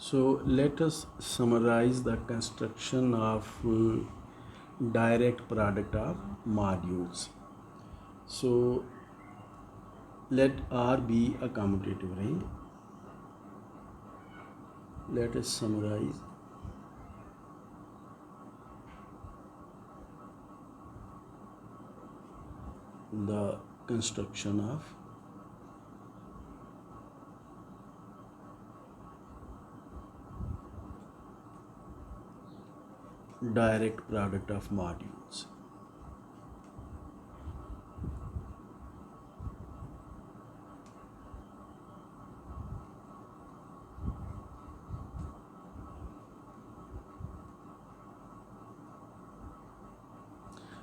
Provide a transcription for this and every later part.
So let us summarize the construction of direct product of modules. So let R be a commutative ring. Let us summarize. The construction of direct product of modules.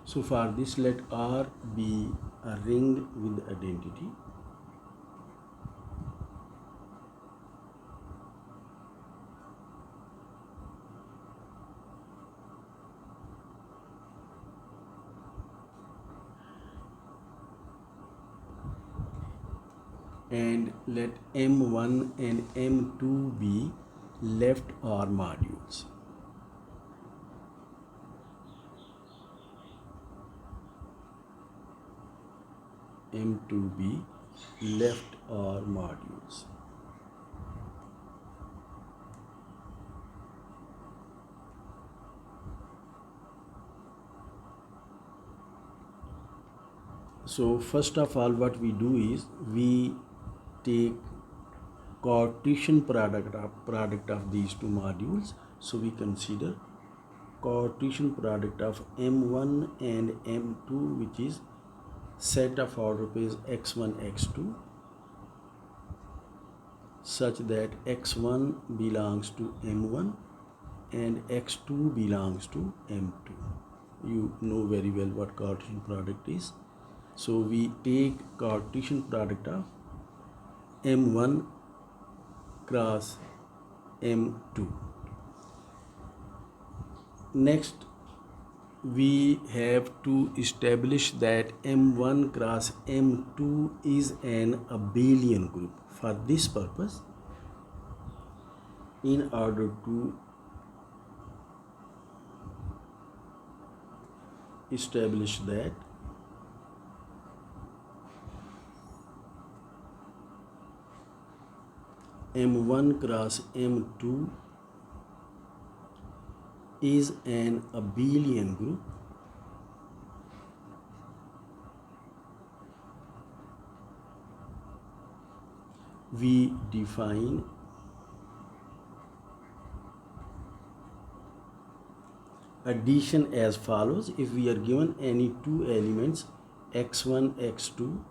So for this, let R be a ring with identity. And let M1 and M2 be left OR modules. M2 be left OR modules. So first of all, what we do is we take Cartesian product of these two modules. So we consider Cartesian product of M1 and M2, which is set of order pairs x1 x2, such that x1 belongs to M1 and x2 belongs to M2. You know very well what Cartesian product is. So we take Cartesian product of M1 cross M2. Next, we have to establish that M1 cross M2 is an abelian group. For this purpose, in order to establish that, M1 cross M2 is an abelian group, we define addition as follows. If we are given any two elements x1 x2,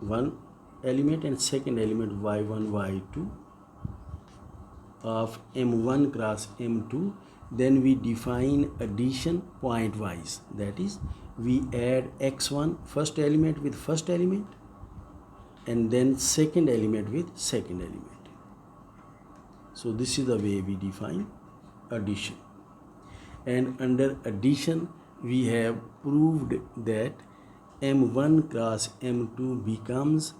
one element and second element y1 y2 of M1 cross M2, then we define addition pointwise. That is, we add x1 first element with first element and then second element with second element. So this is the way we define addition. And under addition, we have proved that M1 cross M2 becomes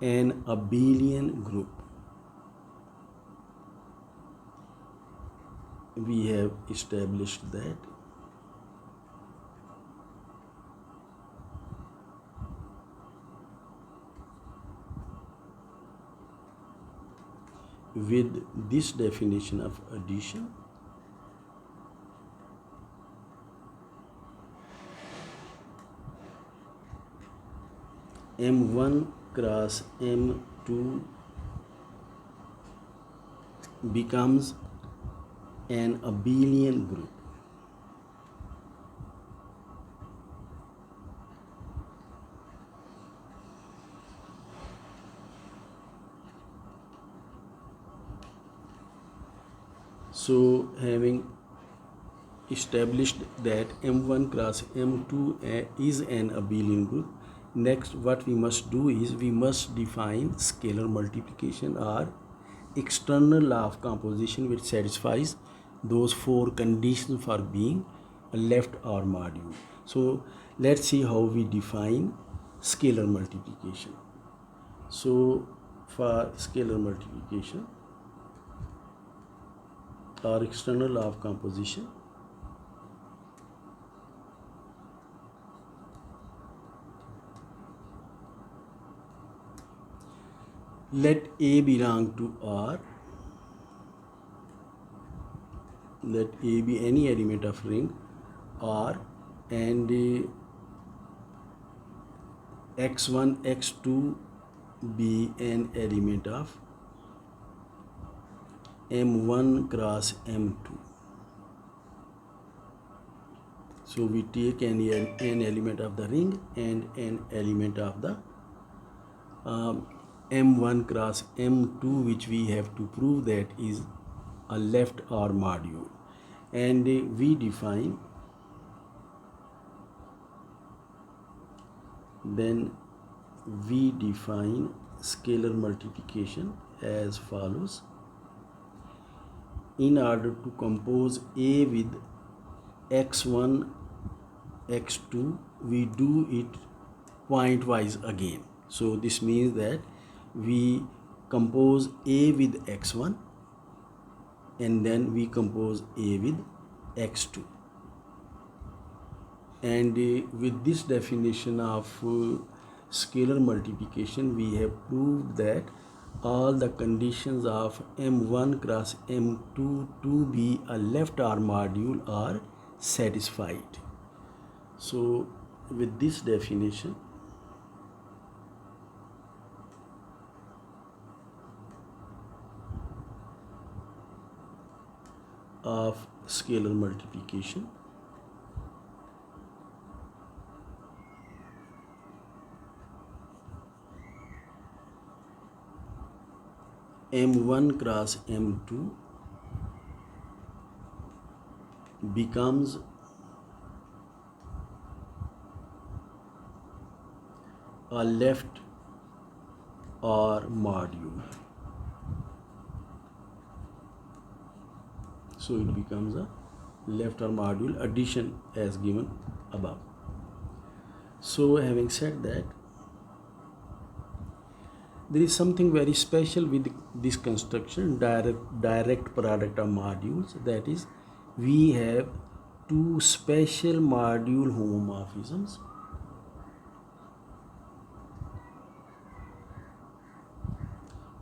an abelian group. We have established that with this definition of addition, M1 cross M2 becomes an abelian group. So having established that M1 cross M2 is an abelian group, next what we must do is we must define scalar multiplication or external law of composition which satisfies those four conditions for being a left OR module. So let's see how we define scalar multiplication. So for scalar multiplication or external law of composition. Let A belong to R. Let A be any element of ring R, and x1, x2 be an element of M1 cross M2. So we take an element of the ring and an element of the M1 cross M2, which we have to prove that is a left OR module, and we define scalar multiplication as follows. In order to compose A with x1, x2, we do it pointwise again. So this means that we compose A with x1 and then we compose A with x2. And with this definition of scalar multiplication, we have proved that all the conditions of M1 cross M2 to be a left OR module are satisfied. So with this definition, of scalar multiplication, M1 cross M2 becomes a left OR module. So it becomes a left OR module, addition as given above. So having said that, there is something very special with this construction, direct product of modules. That is, we have two special module homomorphisms.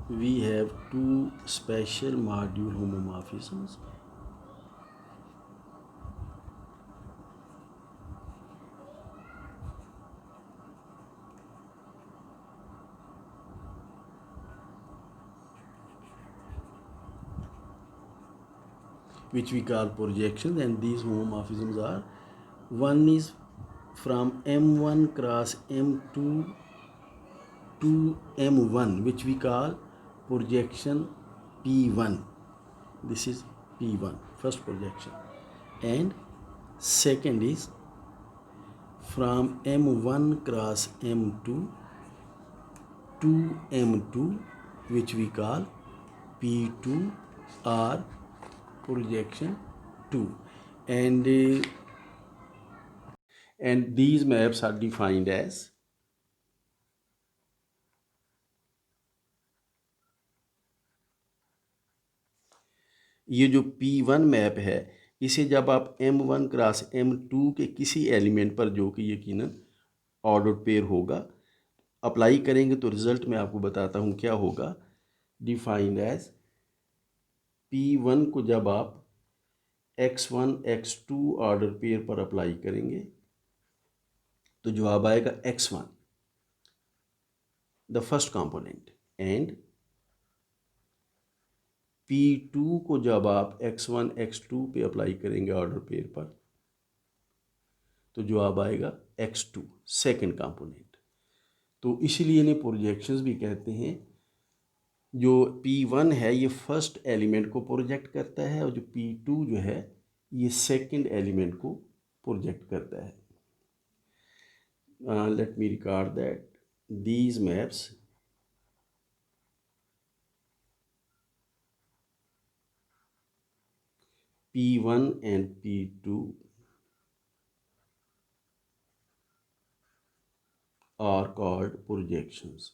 We have two special module homomorphisms. Which we call projections, and these homomorphisms are, one is from M1 cross M2 to M1, which we call projection P1. This is P1, first projection. And second is from M1 cross M2 to M2, which we call P2 or projection 2. And these maps are defined as ये जो P1 map है, इसे जब आप M1 cross M2 के किसी element पर, जो कि यकीनन ऑर्डर पेयर होगा, अप्लाई करेंगे तो रिजल्ट मैं आपको बताता हूँ क्या होगा। डिफाइंड एज P1 को जब आप x1 x2 ऑर्डर पेयर पर अप्लाई करेंगे तो जवाब आएगा x1, the first component, and P2 को जब आप x1 x2 पे अप्लाई करेंगे ऑर्डर पेयर पर तो जवाब आएगा x2, सेकंड कंपोनेंट। तो इसीलिए इन्हें प्रोजेक्शंस भी कहते हैं। जो P1 है ये फर्स्ट एलिमेंट को प्रोजेक्ट करता है और जो P2 जो है ये सेकंड एलिमेंट को प्रोजेक्ट करता है। Let me record that these maps P1 and P2 are called projections.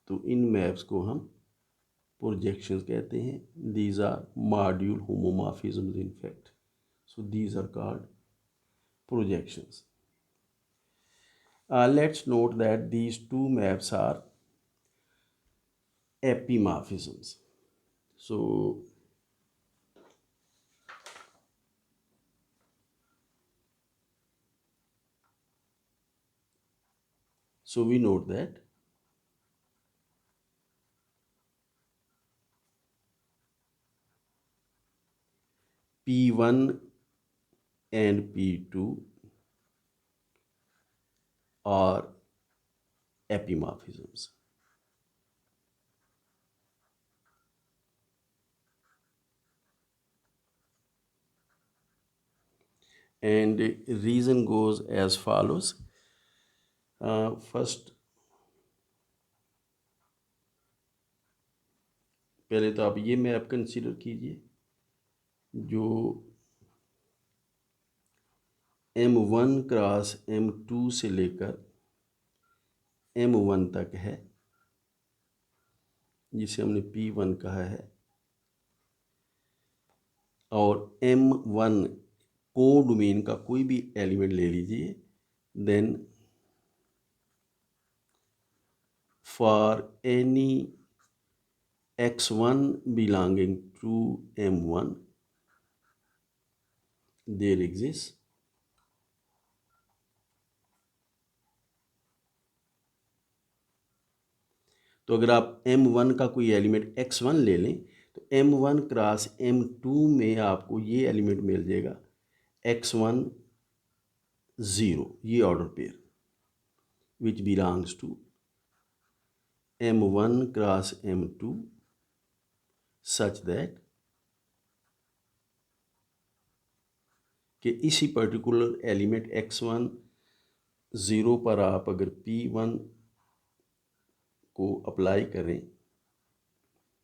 तो इन मैप्स को हम प्रोजेक्शंस कहते हैं. These are module homomorphisms in fact. So these are called projections. Let's note that these two maps are epimorphisms. So we note that P1 and P2 are epimorphisms. And reason goes as follows. First, पहले तो आप ये map consider कीजिए जो M1 cross M2 से लेकर M1 तक है, जिसे हमने P1 कहा है, और M1 को डोमेन का कोई भी एलिमेंट ले लीजिए. Then for any x1 belonging to M1 there exists तो अगर आप M1 का कोई एलिमेंट x1 ले लें तो M1 क्रॉस M2 में आपको ये एलिमेंट मिल जाएगा x1 0, ये order pair which belongs to M1 cross M2 such that कि इसी पर्टिकुलर एलिमेंट x1 0 पर आप अगर P1 को अप्लाई करें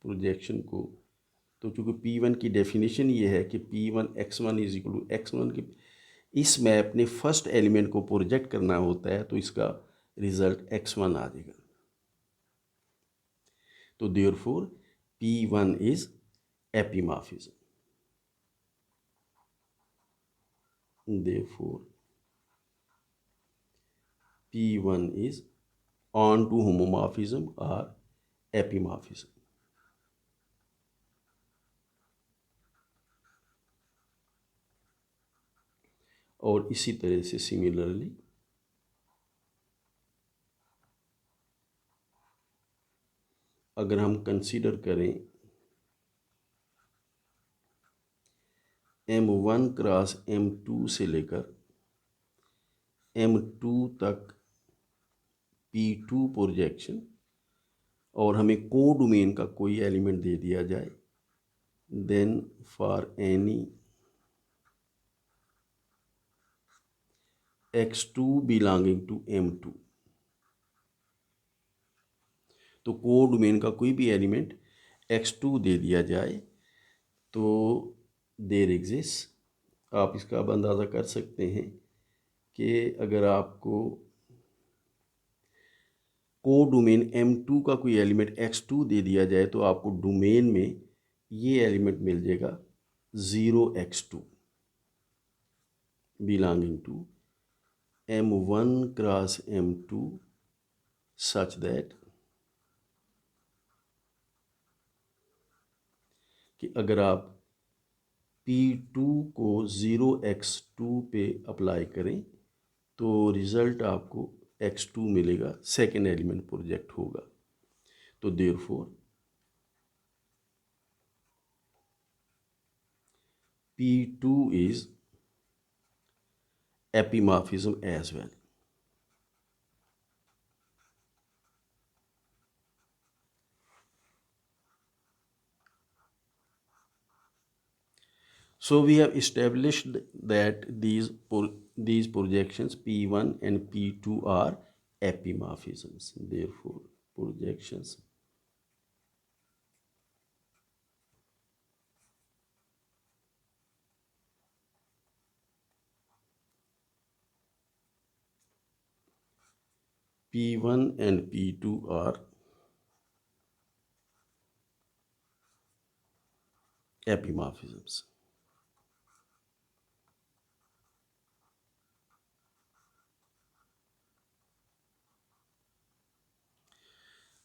प्रोजेक्शन को, तो चूँकि P1 की डेफिनेशन ये है कि P1 x1 is equal to x1 की इस मैप ने फर्स्ट एलिमेंट को प्रोजेक्ट करना होता है, तो इसका रिजल्ट x1 आ जाएगा. तो therefore P1 is epimorphism. Therefore P1 is onto homomorphism or epimorphism. और इसी तरह से सिमिलरली अगर हम कंसीडर करें M1 क्रॉस M2 से लेकर M2 तक P2 प्रोजेक्शन और हमें को डोमेन का कोई एलिमेंट दे दिया जाए, then for any x2 belonging to M2 तो को डोमेन का कोई भी एलिमेंट x2 दे दिया जाए तो देयर एग्जिस्ट. आप इसका अब अंदाज़ा कर सकते हैं कि अगर आपको को डोमेन M2 का कोई एलिमेंट x2 दे दिया जाए तो आपको डोमेन में ये एलिमेंट मिल जाएगा 0x2 belonging to M1 cross M2 such that कि अगर आप P2 को 0x2 पे अप्लाई करें तो रिज़ल्ट आपको x2 मिलेगा, सेकेंड एलिमेंट प्रोजेक्ट होगा. तो therefore P2 is epimorphism as well. So we have established that these projections P1 and P2 are epimorphisms. Therefore, projections P1 and P2 are epimorphisms.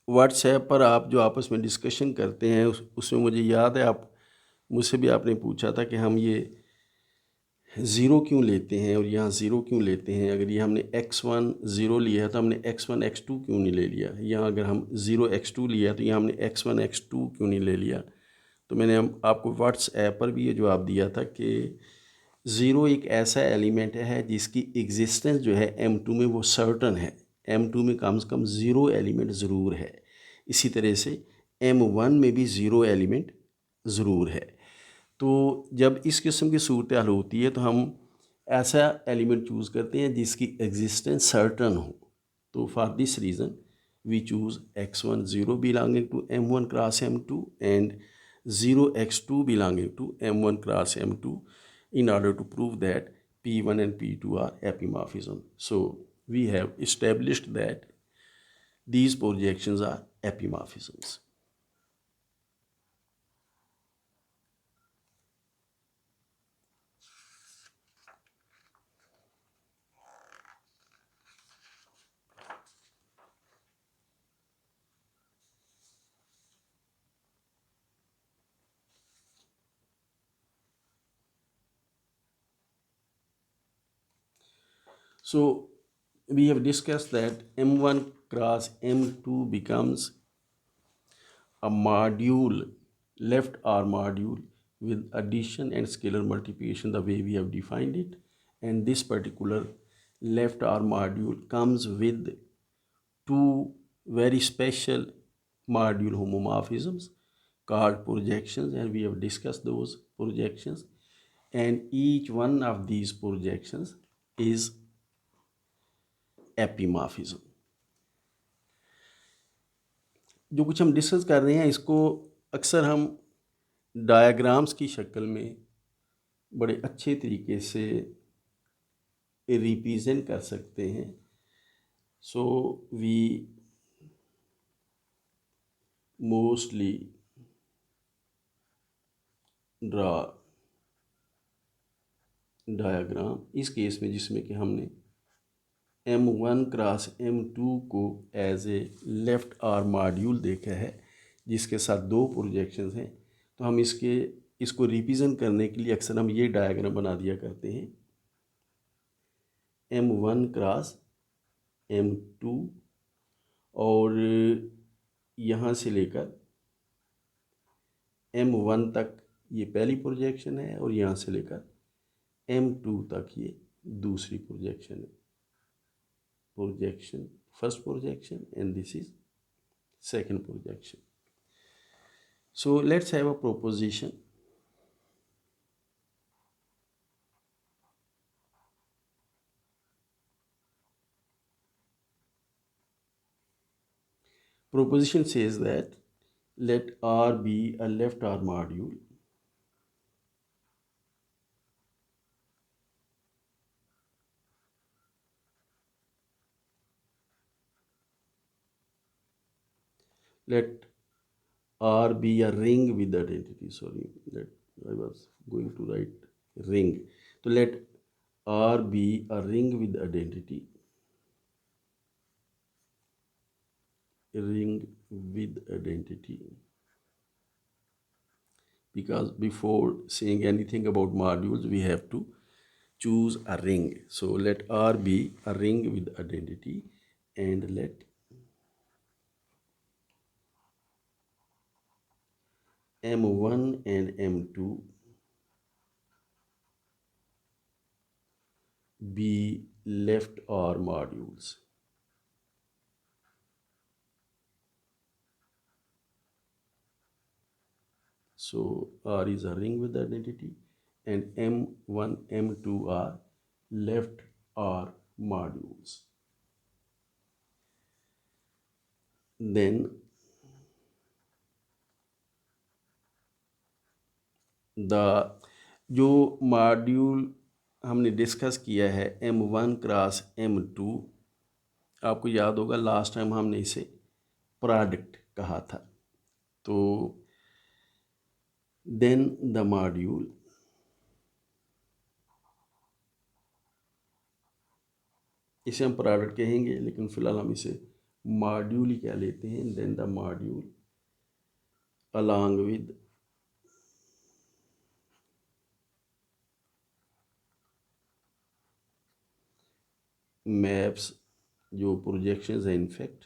WhatsApp पर आप जो आपस में discussion करते हैं उसमें मुझे याद है आप मुझसे भी आपने पूछा था कि हम ये ज़ीरो क्यों लेते हैं और यहाँ ज़ीरो क्यों लेते हैं। अगर ये हमने x1 ज़ीरो लिया है तो हमने x1 x2 क्यों नहीं ले लिया। यहाँ अगर हम ज़ीरो x2 लिया है तो यहाँ हमने x1 x2 क्यों नहीं ले लिया। तो मैंने आपको व्हाट्सएप पर भी ये जवाब दिया था कि ज़ीरो एक ऐसा एलिमेंट है जिसकी एग्जिस्टेंस जो है M2 में वो सर्टन है। M2 में कम से कम ज़ीरो एलिमेंट ज़रूर है। इसी तरह से M1 में भी ज़ीरो एलिमेंट ज़रूर है। तो जब इस किस्म की सूरत हाल होती है तो हम ऐसा एलिमेंट चूज़ करते हैं जिसकी एग्जिस्टेंस सर्टन हो। तो for this reason we choose x1 0 belonging to M1 cross M2 and 0 x2 belonging to M1 cross M2 in order to prove that P1 and P2 are epimorphism. So we have established that these projections are epimorphisms. So we have discussed that M1 cross M2 becomes a module, left R module with addition and scalar multiplication the way we have defined it. And this particular left R module comes with two very special module homomorphisms called projections, and we have discussed those projections. And each one of these projections is epimorphism. जो कुछ हम discuss कर रहे हैं इसको अक्सर हम diagrams की शक्ल में बड़े अच्छे तरीके से रिप्रेजेंट कर सकते हैं. So we mostly draw diagram इस केस में जिसमें कि हमने M1 क्रॉस M2 को as a left R module देखा है जिसके साथ दो प्रोजेक्शंस हैं. तो हम इसको रिप्रेजेंट करने के लिए अक्सर हम ये डायग्राम बना दिया करते हैं. M1 क्रॉस M2 और यहाँ से लेकर M1 तक ये पहली प्रोजेक्शन है और यहाँ से लेकर M2 तक ये दूसरी प्रोजेक्शन है. Projection, first projection, and this is second projection. So let's have a proposition. Proposition says that let R be a left R module let R be a ring with identity. Sorry, I was going to write ring. So let R be a ring with identity. Ring with identity. Because before saying anything about modules, we have to choose a ring. So let R be a ring with identity and let M1 and M2 be left R modules. So R is a ring with identity and M1, M2 are left R modules. Then जो module हमने discuss किया है M1 cross M2, आपको याद होगा last time हमने इसे product कहा था. तो then the module इसे हम प्रोडक्ट कहेंगे, लेकिन फिलहाल हम इसे मॉड्यूल ही कह लेते हैं। Then the module along with maps जो प्रोजेक्शंस हैं इनफैक्ट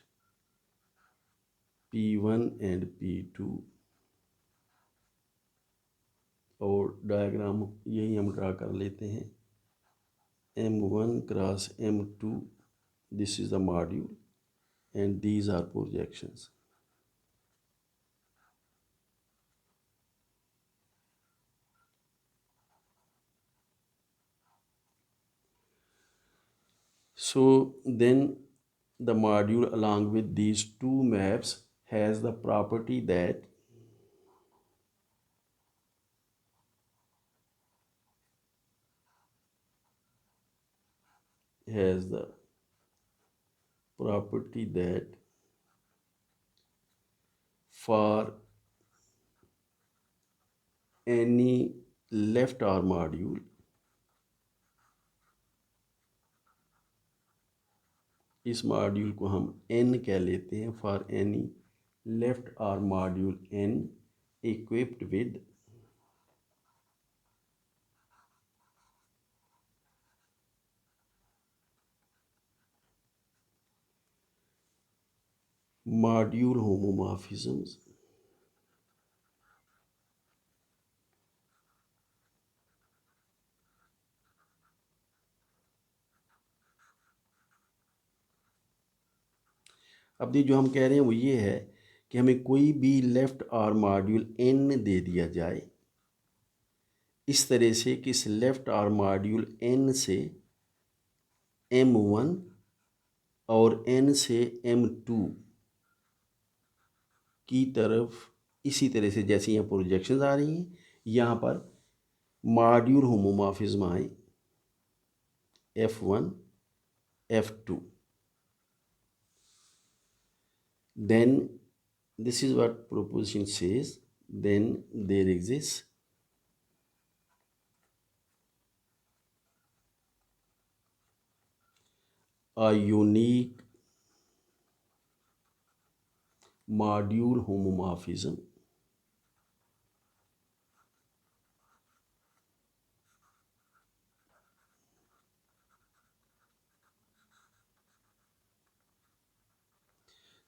P1 एंड P2, और डायग्राम यही हम ड्रा कर लेते हैं। M1 cross M2, this is the module and these are projections. So then the module along with these two maps has the property that for any left R module इस module को हम n कह लेते हैं। For any left R module n equipped with module homomorphisms अब ये जो हम कह रहे हैं वो ये है कि हमें कोई भी लेफ्ट आर मॉड्यूल n दे दिया जाए इस तरह से कि इस लेफ्ट आर मॉड्यूल n से M1 और n से M2 की तरफ इसी तरह से जैसे यहाँ प्रोजेक्शंस आ रही हैं यहाँ पर मॉड्यूल होमोमॉर्फिज्म आए F1 F2, then this is what proposition says, then there exists a unique module homomorphism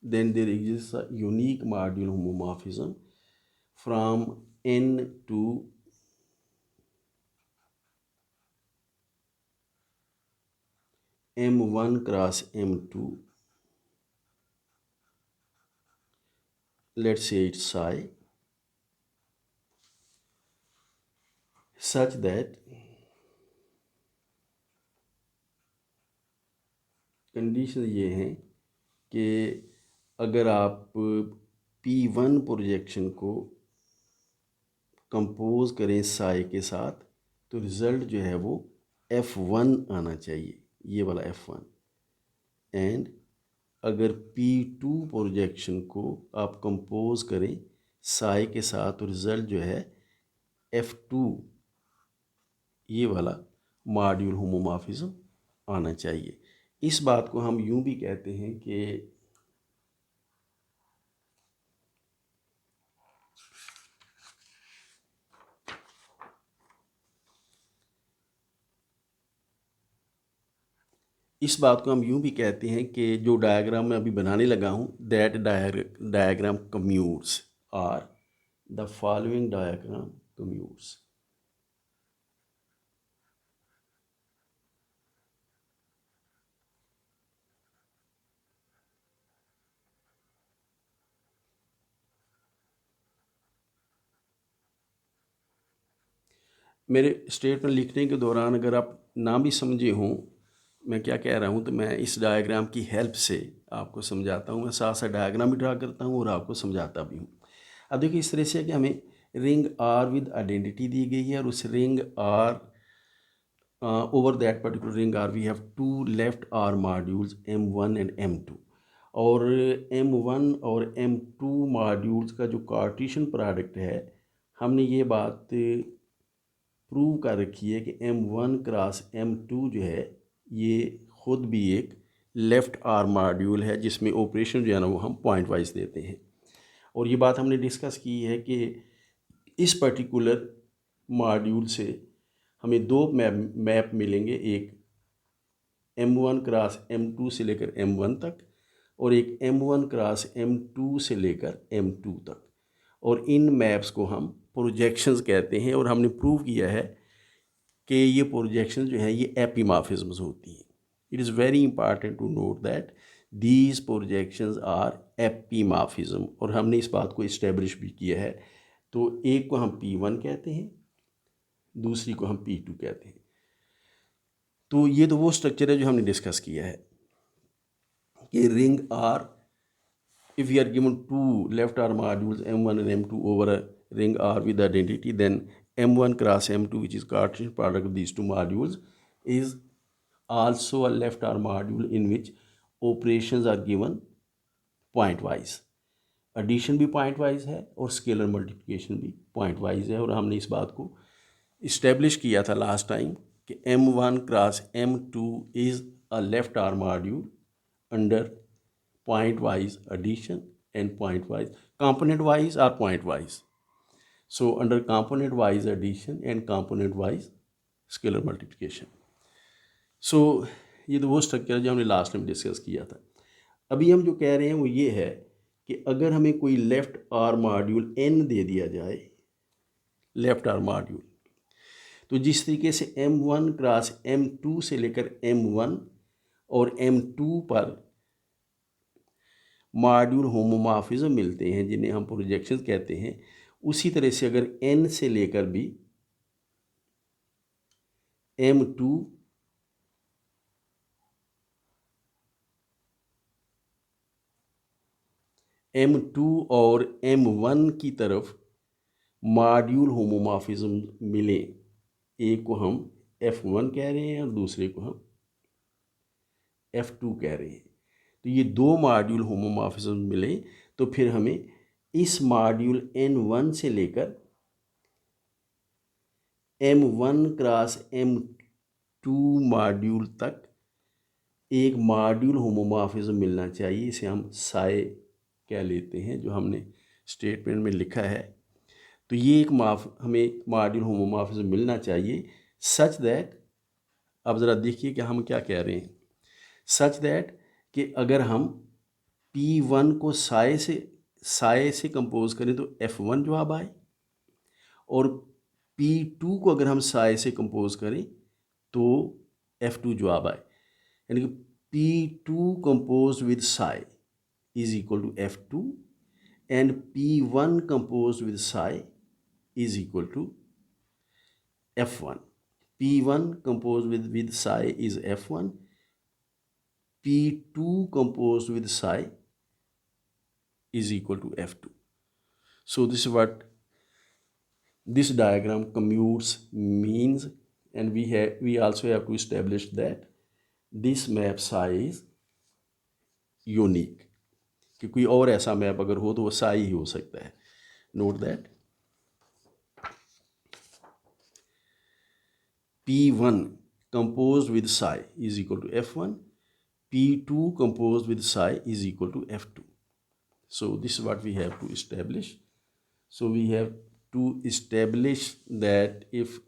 then there exists a unique module homomorphism from n to M1 cross M2, let's say it's psi, such that condition ये हैं कि अगर आप P1 projection को compose करें साई के साथ तो रिज़ल्ट जो है वो F1 आना चाहिए, ये वाला F1। एंड अगर P2 प्रोजेक्शन को आप कंपोज करें साई के साथ तो रिज़ल्ट जो है F2, ये वाला मॉड्यूल होमोमॉर्फिज्म आना चाहिए। इस बात को हम यूं भी कहते हैं कि जो डायग्राम मैं अभी बनाने लगा हूं दैट डायग्राम कम्यूट्स और द फॉलोइंग डायग्राम कम्यूट्स। मेरे स्टेटमेंट लिखने के दौरान अगर आप ना भी समझे हों मैं क्या कह रहा हूं तो मैं इस डायग्राम की हेल्प से आपको समझाता हूं। मैं साथ साथ डायग्राम भी ड्रा करता हूं और आपको समझाता भी हूं। अब देखिए इस तरह से कि हमें रिंग आर विद आइडेंटिटी दी गई है और उस ring R over that particular ring R we have two left R modules M1 and M2, और M1 और M2 मॉड्यूल्स का जो कार्टेशियन प्रोडक्ट है हमने ये बात प्रूव कर रखी है कि M1 क्रॉस M2 जो है ये ख़ुद भी एक लेफ़्ट आर्म मॉड्यूल है, जिसमें ऑपरेशन जो है ना वो हम पॉइंट वाइज देते हैं। और ये बात हमने डिस्कस की है कि इस पर्टिकुलर मॉड्यूल से हमें दो मैप मिलेंगे, एक M1 क्रॉस M2 से लेकर M1 तक और एक M1 क्रॉस M2 से लेकर M2 तक। और इन मैप्स को हम प्रोजेक्शंस कहते हैं, और हमने प्रूव किया है कि ये प्रोजेक्शंस जो हैं ये एपीमॉर्फिज्म्स होती हैं। It is very important to note that these projections are epimorphism, और हमने इस बात को इस्टेब्लिश भी किया है। तो एक को हम P1 कहते हैं, दूसरी को हम P2 कहते हैं। तो ये तो वो स्ट्रक्चर है जो हमने डिस्कस किया है कि ring R, if we are given two left arm modules M1 and M2 over a ring R with identity, then M1 cross M2, which is Cartesian product of these two modules, is also a left arm module in which operations are given point wise. Addition भी point wise है और scalar multiplication भी point wise है। और हमने इस बात को इस्टेब्लिश किया था लास्ट टाइम कि M1 cross M2 is a left arm module under point wise addition and point wise component wise or point wise. So under component wise addition and component wise scalar multiplication. So ये तो वो structure है जो हमने last time discuss किया था। अभी हम जो कह रहे हैं वो ये है कि अगर हमें कोई लेफ्ट आर्म मॉड्यूल n दे दिया जाए, लेफ्ट आर्म मॉड्यूल, तो जिस तरीके से M1 क्रॉस M2 से लेकर M1 और M2 पर मॉड्यूल होमोमॉर्फिज्म मिलते हैं जिन्हें हम प्रोजेक्शंस कहते हैं, उसी तरह से अगर n से लेकर भी M2 और M1 की तरफ मॉड्यूल होमोमॉर्फिज्म मिले, एक को हम F1 कह रहे हैं और दूसरे को हम F2 कह रहे हैं, तो ये दो मॉड्यूल होमोमॉर्फिज्म मिले, तो फिर हमें इस मॉड्यूल N1 से लेकर M1 क्रॉस M2 मॉड्यूल तक एक मॉड्यूल होमोमॉर्फिज्म मिलना चाहिए। इसे हम साई कह लेते हैं, जो हमने स्टेटमेंट में लिखा है। तो ये एक हमें मॉड्यूल होमोमॉर्फिज्म मिलना चाहिए सच दैट, अब ज़रा देखिए कि हम क्या कह रहे हैं, सच दैट कि अगर हम P1 को साई से कंपोज करें तो F1 जवाब आए, और P2 को अगर हम साई से कंपोज करें तो F2 जवाब आए। यानी कि P2 compose with psi is equal to F2 and P1 compose with psi is equal to F1. P1 composed with psi is F1. P2 composed with psi is equal to F2. So this is what this diagram commutes means, and we also have to establish that this map psi is unique. कि कोई और ऐसा map अगर हो तो वो psi ही हो सकता है. Note that P1 composed with psi is equal to F1. P2 composed with psi is equal to F2. So this is what we have to establish. So we have to establish that if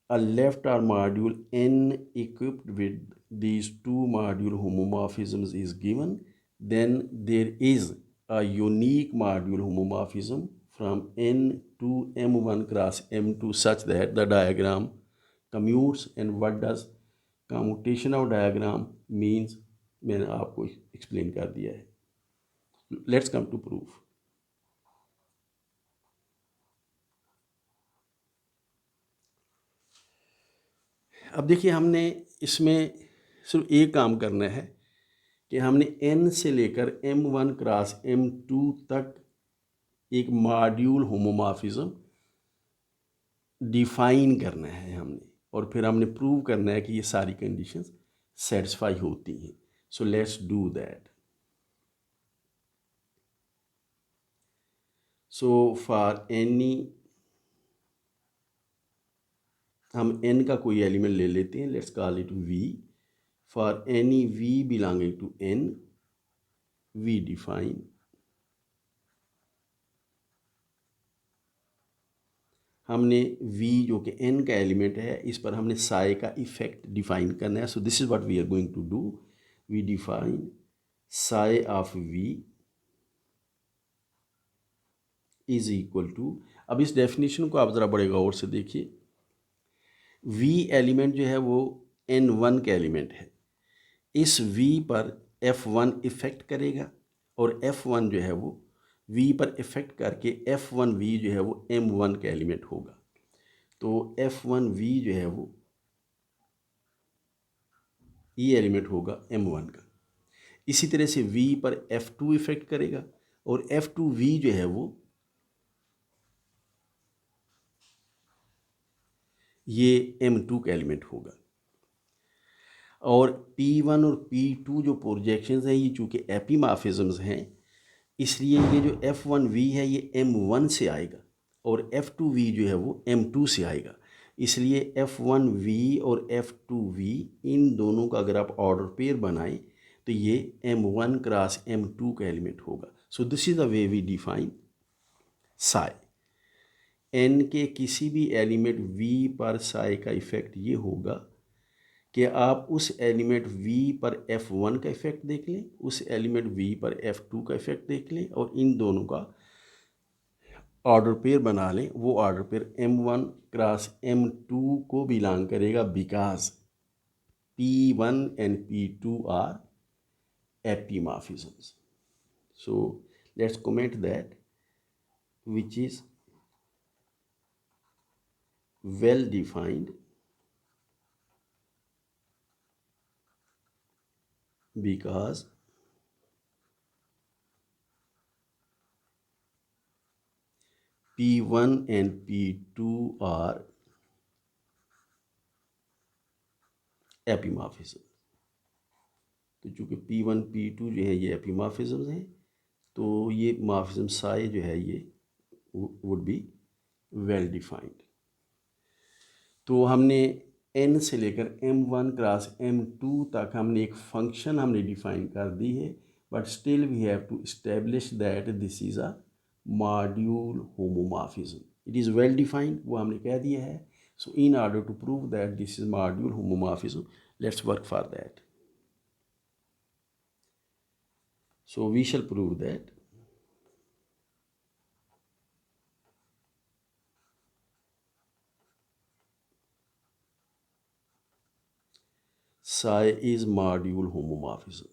a left arm module n equipped with these two module homomorphisms is given, then there is a unique module homomorphism from n to M1 cross M2 such that the diagram commutes. And what does commutation of diagram means मैंने आपको explain कर दिया है. Let's come to proof. अब देखिए, हमने इसमें सिर्फ एक काम करना है कि हमने n से लेकर M1 क्रॉस M2 तक एक मॉड्यूल होमोमॉर्फिज्म डिफाइन करना है हमने, और फिर हमने प्रूव करना है कि ये सारी कंडीशंस सेटिस्फाई होती हैं. So let's do that. So for any, हम n का कोई एलिमेंट ले लेते हैं, let's call it v. For any v belonging to n, we define हमने v जो कि n का एलिमेंट है, इस पर हमने साई का इफेक्ट डिफाइन करना है. So this is what we are going to do. We define psi of v is equal to, अब इस डेफिनेशन को आप ज़रा बड़े गौर से देखिए. v एलिमेंट जो है वो n1 का एलिमेंट है. इस v पर f1 इफेक्ट करेगा और f1 जो है वो v पर इफेक्ट करके f1v जो है वो m1 का एलिमेंट होगा. तो f1v जो है वो ये एलिमेंट होगा m1 का. इसी तरह से v पर f2 इफेक्ट करेगा और f2v जो है वो ये m2 का एलिमेंट होगा. और p1 और p2 जो प्रोजेक्शंस हैं ये चूँकि एपीमॉर्फिज्म्स हैं, इसलिए ये जो f1v है ये m1 से आएगा और f2v जो है वो m2 से आएगा. इसलिए f1v और f2v इन दोनों का अगर आप ऑर्डर पेयर बनाएं तो ये m1 क्रॉस m2 का एलिमेंट होगा. So this is the way we define psi. n के किसी भी एलिमेंट v पर साई का इफ़ेक्ट ये होगा कि आप उस एलिमेंट v पर f1 का इफ़ेक्ट देख लें, उस एलिमेंट v पर f2 का इफ़ेक्ट देख लें और इन दोनों का ऑर्डर पेयर बना लें. वो order pair m1 cross m2 को बिलोंग करेगा because p1 and p2 are epimorphisms. So let's comment that which is well defined because P1 and P2 are epimorphisms. तो चूँकि P1 P2 जो है ये epimorphisms हैं, तो ये मॉर्फिज्म साई जो है ये वुड बी वेल डिफाइंड. तो हमने n से लेकर m1 क्रॉस m2 तक हमने एक फंक्शन हमने डिफाइन कर दी है, but still we have to establish that this is a module homomorphism. It is well defined, वो हमने कह दिया है. So in order to prove that this is module homomorphism, let's work for that. So we shall prove that psi is module homomorphism.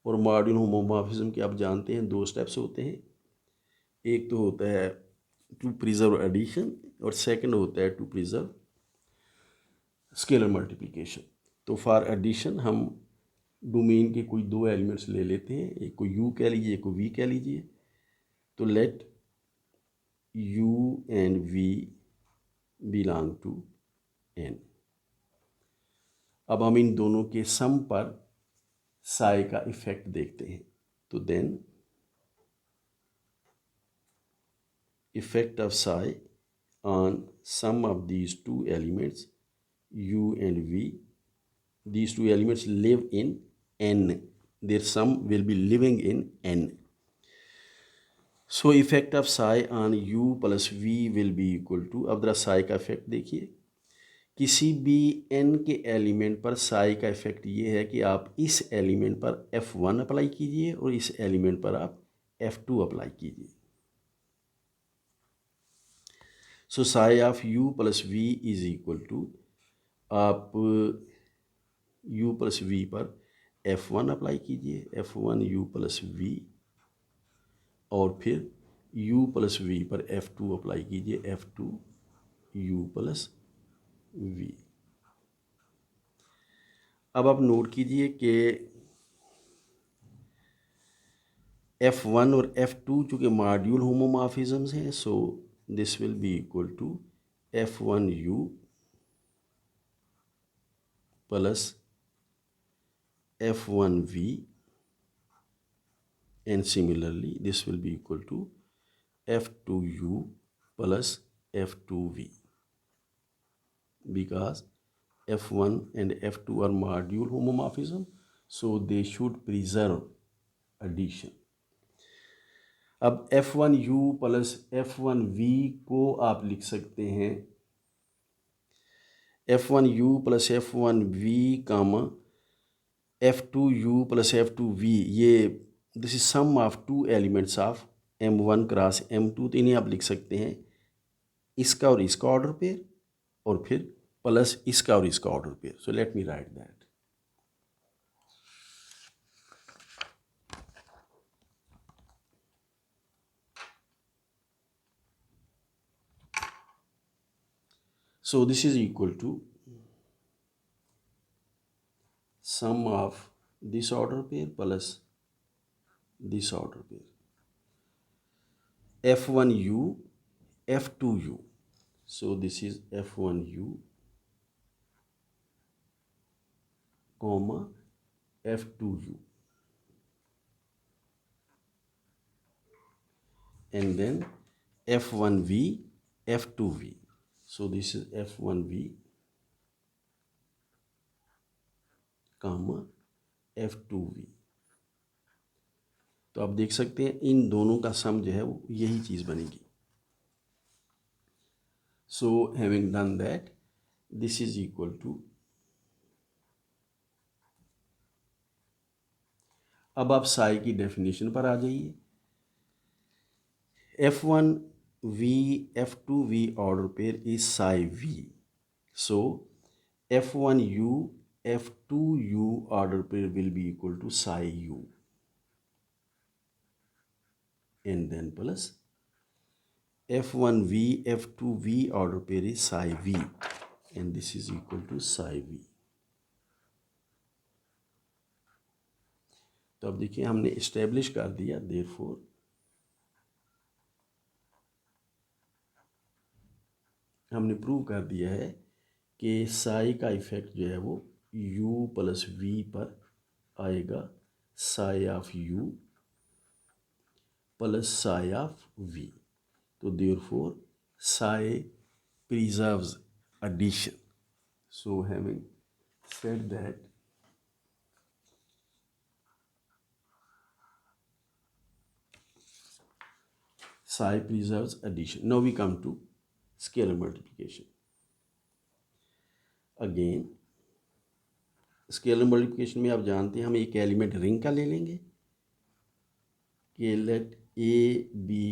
और module homomorphism के आप जानते हैं दो स्टेप्स होते हैं. एक तो होता है टू प्रिजर्व एडिशन और सेकंड होता है टू प्रिजर्व स्केलर मल्टीप्लिकेशन. तो फॉर एडिशन हम डोमेन के कोई दो एलिमेंट्स ले लेते हैं, एक को u कह लीजिए, एक को v कह लीजिए. तो let u and v belong to n. अब हम इन दोनों के सम पर साई का इफेक्ट देखते हैं. तो then effect of psi on sum of these two elements u and v. These two elements live in n. Their sum will be living in n. So effect of psi on u plus v will be equal to, अब जरा psi का effect देखिए. किसी भी n के element पर psi का effect ये है कि आप इस एलिमेंट पर f1 अप्लाई कीजिए और इस एलिमेंट पर आप f2 अप्लाई कीजिए. सो psi of u plus v is equal to, आप u प्लस v पर f1 अप्लाई कीजिए, f1 u प्लस v, और फिर u प्लस v पर f2 अप्लाई कीजिए, f2 u प्लस v. अब आप नोट कीजिए कि f1 और f2 चूँकि मॉड्यूल होमोमॉर्फिज्म्स हैं, so this will be equal to f1u plus f1v, and similarly this will be equal to f2u plus f2v, because f1 and f2 are module homomorphism, so they should preserve addition. अब f1u plus f1v को आप लिख सकते हैं f1u plus f1v कामा f2u plus f2v, ये this is sum of two elements of m1 cross m2, तो इन्हें आप लिख सकते हैं इसका और इसका ऑर्डर पेयर और फिर प्लस इसका और इसका order pair. So let me right that. So this is equal to sum of this order pair plus this order pair. F1u, F2u. So this is F1u, comma F2u. And then F1v, F2v. So this is F1v, comma F2v. तो आप देख सकते हैं इन दोनों का सम जो है वो यही चीज़ बनेगी. So having done that, this is equal to, अब आप साई की डेफिनेशन पर आ जाइए. F1v, F2v order pair is psi v. So F1u, F2u order pair will be equal to psi u, and then plus F1v, F2v order pair is psi v, and this is equal to psi v. तो अब देखिए हमने establish कर दिया, therefore हमने prove कर दिया है कि साई का इफेक्ट जो है वो u प्लस v पर आएगा, sigh of u plus psi of v. तो therefore Sai preserves addition. So having said that, psi preserves addition. Now we come to scalar multiplication. Again, scalar multiplication में आप जानते हैं हम एक एलिमेंट रिंग का ले लेंगे कि let a be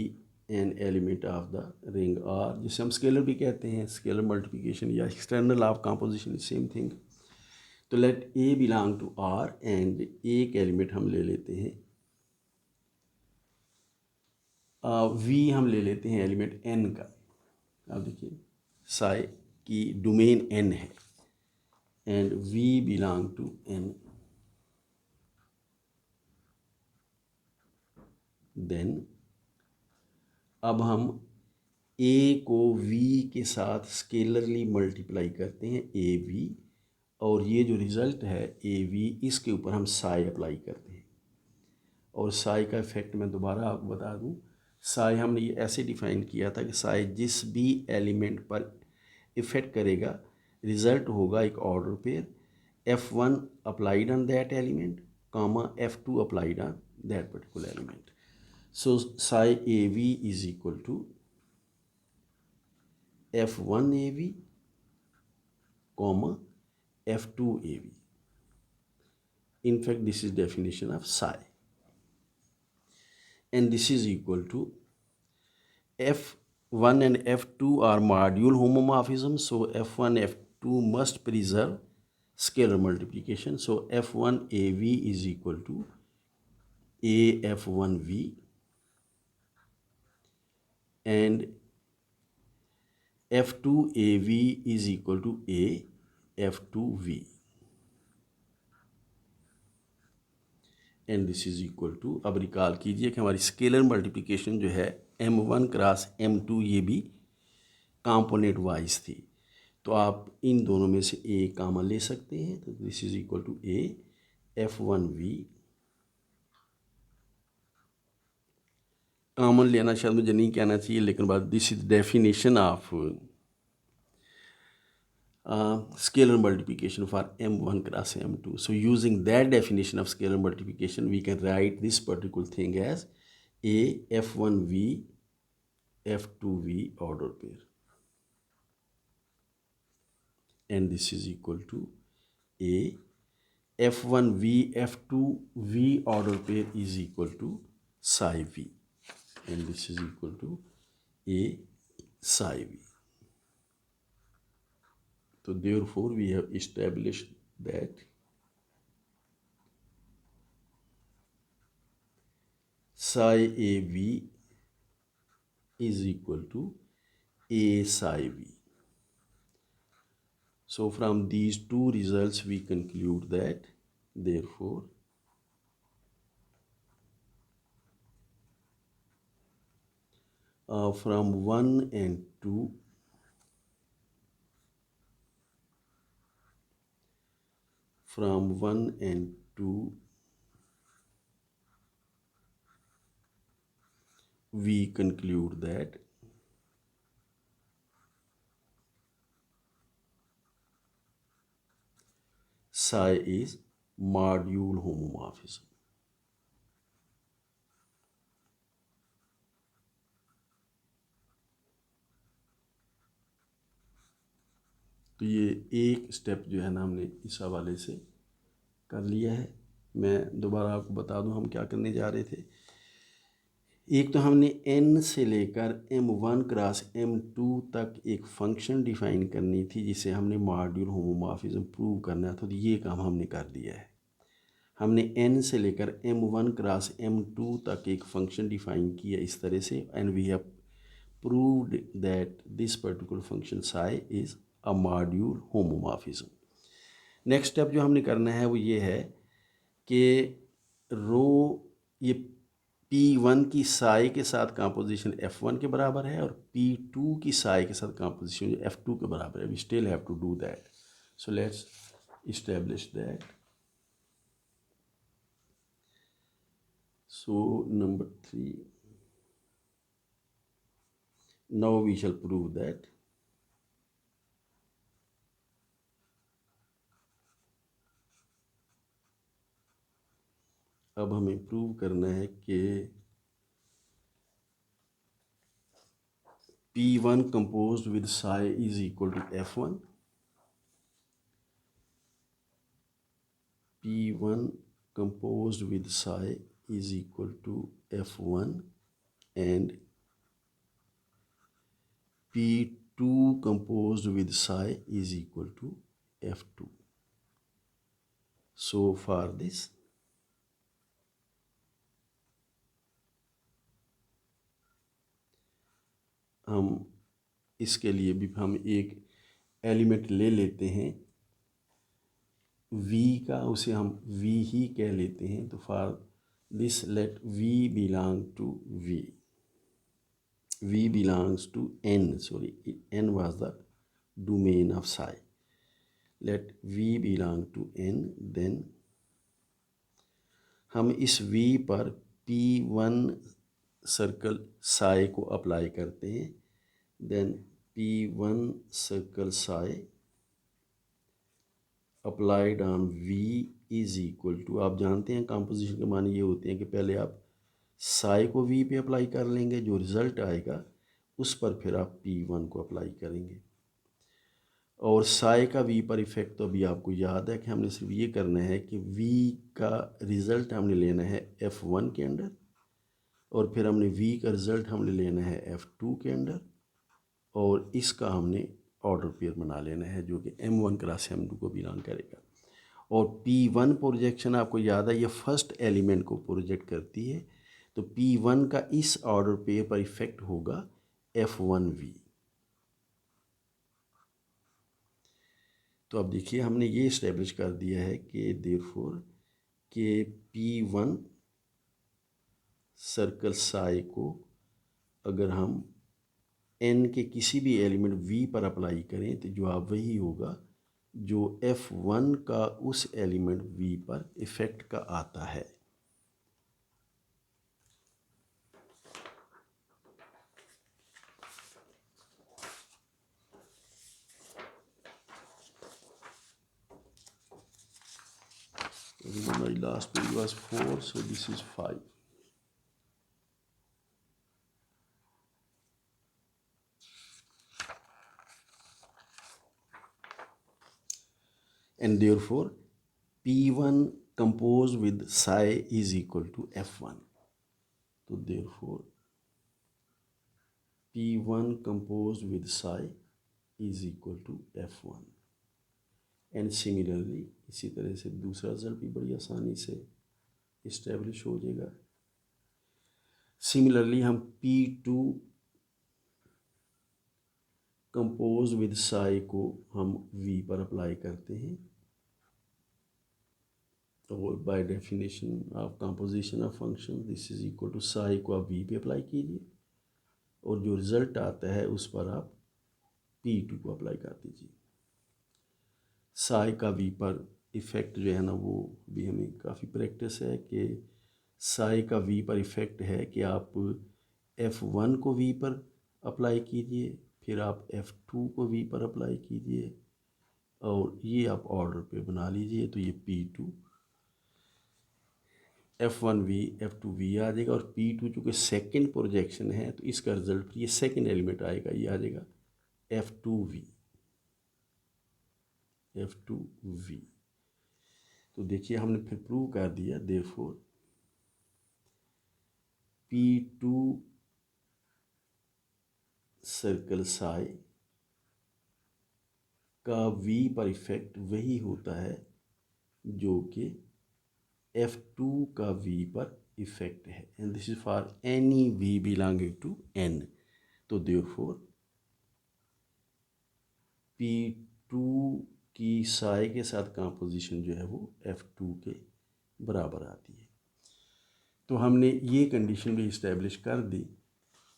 an element of the ring R, जिसे हम स्केलर भी कहते हैं. स्केलर मल्टीप्लिकेशन या external of composition is same thing. तो let a belong to R and एक एलिमेंट हम ले लेते हैं वी, हम ले लेते हैं एलिमेंट एन का. अब देखिए साई की डोमेन एन है and v belong to N. Then अब हम ए को वी के साथ स्केलरली मल्टीप्लाई करते हैं, ए वी, और ये जो रिज़ल्ट है ए वी, इसके ऊपर हम साई अप्लाई करते हैं. और साई का इफेक्ट मैं दोबारा आपको बता दूं, साई हमने ये ऐसे डिफाइन किया था कि साई जिस भी एलिमेंट पर इफेक्ट करेगा रिज़ल्ट होगा एक order pair, F1 applied on that element, comma F2 applied on that particular element. So psi AV is equal to F1 AV, comma F2 AV. In fact, this is definition of psi. And this is equal to F1 and F2 are module homomorphism. So F1, F2 must preserve scalar multiplication. So F1 AV is equal to A F1V and F2 AV is equal to A F2V, and this is equal to, अब recall कीजिए कि हमारी scalar multiplication जो है M1 cross M2 ये भी component wise थी. तो आप इन दोनों में से ए कामन ले सकते हैं. तो this is equal to a F1V, common लेना शायद मुझे नहीं कहना चाहिए, लेकिन बात this is definition of scalar multiplication for m1 cross m2. So using that definition of scalar multiplication, we can write this particular thing as a f1v f2v order pair, and this is equal to a f1v f2v order pair is equal to psi v, and this is equal to a psi v. So therefore we have established that psi AV is equal to A psi V. So from these two results we conclude that therefore from 1 and 2 we conclude that psi is module homomorphism. तो ये एक step जो है ना हमने इस हवाले से कर लिया है। मैं दोबारा आपको बता दूं हम क्या करने जा रहे थे। एक तो हमने n से लेकर m1 क्रॉस m2 तक एक फंक्शन डिफाइन करनी थी जिसे हमने मॉड्यूल होमोमॉर्फिज्म प्रूव करना था, तो ये काम हमने कर दिया है। हमने n से लेकर m1 क्रॉस m2 तक एक फंक्शन डिफाइन किया इस तरह से, and we have proved that this particular function psi is a module homomorphism. Next step जो हमने करना है वो ये है कि ये P1 की साई के साथ कॉम्पोजिशन F1 के बराबर है और P2 की साई के साथ कॉम्पोजिशन F2 के बराबर है। We still have to do that, so let's establish that. So number 3, now we shall prove that अब हमें प्रूव करना है कि P1 composed with psi is equal to F1, P1 composed with psi is equal to F1 and P2 composed with psi is equal to F2. So for this हम इसके लिए भी हम एक एलिमेंट ले लेते हैं V का, उसे हम V ही कह लेते हैं। तो for this let V belong to V belongs to N, sorry, N was the domain of psi. Let V belong to N, then हम इस V पर P1 सर्कल psi को अप्लाई करते हैं, then P1 circle psi applied on V is equal to, आप जानते हैं composition के माने ये होते हैं कि पहले आप psi को V पे अप्लाई कर लेंगे, जो रिज़ल्ट आएगा उस पर फिर आप P1 को अप्लाई करेंगे। और psi का V पर इफ़ेक्ट तो अभी आपको याद है कि हमने सिर्फ ये करना है कि V का रिज़ल्ट हमने लेना है F1 के अंदर, और फिर हमने V का रिज़ल्ट हमने लेना है F2 के अंदर, और इसका हमने ऑर्डर पेयर बना लेना है जो कि M1 क्रॉस M2 को बिलोंग करेगा। और P1 प्रोजेक्शन आपको याद है ये फर्स्ट एलिमेंट को प्रोजेक्ट करती है, तो P1 का इस ऑर्डर पेयर पर इफ़ेक्ट होगा F1V। तो अब देखिए हमने ये इस्टेब्लिश कर दिया है कि देयरफॉर के P1 सर्कल psi को अगर हम N के किसी भी एलिमेंट V पर अप्लाई करें तो जवाब वही होगा जो F1 का उस एलिमेंट V पर इफेक्ट का आता है। My last page was 4, so this is 5. And therefore P1 composed with psi is equal to F1. So therefore P1 composed with psi is equal to F1. And similarly इसी तरह से दूसरा result भी बड़ी आसानी से इस्टेब्लिश हो जाएगा। सिमिलरली हम P2 कंपोज विद साई को हम V पर अप्लाई करते हैं, तो by definition of composition of function this is equal to psi को आप V पे अप्लाई कीजिए और जो रिज़ल्ट आता है उस पर आप P2 को अप्लाई कर दीजिए। साई का V पर इफ़ेक्ट जो है ना, वो भी हमें काफ़ी प्रैक्टिस है कि साई का V पर इफ़ेक्ट है कि आप F1 को V पर अप्लाई कीजिए, फिर आप F2 को V पर अप्लाई कीजिए और ये आप ऑर्डर पे बना लीजिए, तो ये P2 F1V F2V आ जाएगा और P2 चूँकि सेकेंड प्रोजेक्शन है तो इसका रिजल्ट ये सेकेंड एलिमेंट आएगा, ये आ जाएगा F2V। तो देखिए हमने फिर प्रूव कर दिया, देयरफॉर P2 सर्कल साई का V पर इफेक्ट वही होता है जो कि F2 का V पर इफेक्ट है, and this is for any V belonging to N। तो देयरफॉर P2 की साई के साथ कंपोजिशन जो है वो F2 के बराबर आती है। तो हमने ये कंडीशन भी इस्टेब्लिश कर दी।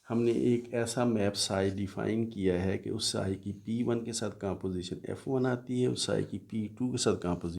हमने एक ऐसा मैप साई डिफ़ाइन किया है कि उस साई की P1 के साथ कंपोजिशन F1 आती है, उस साई की P2 के साथ कंपोजिशन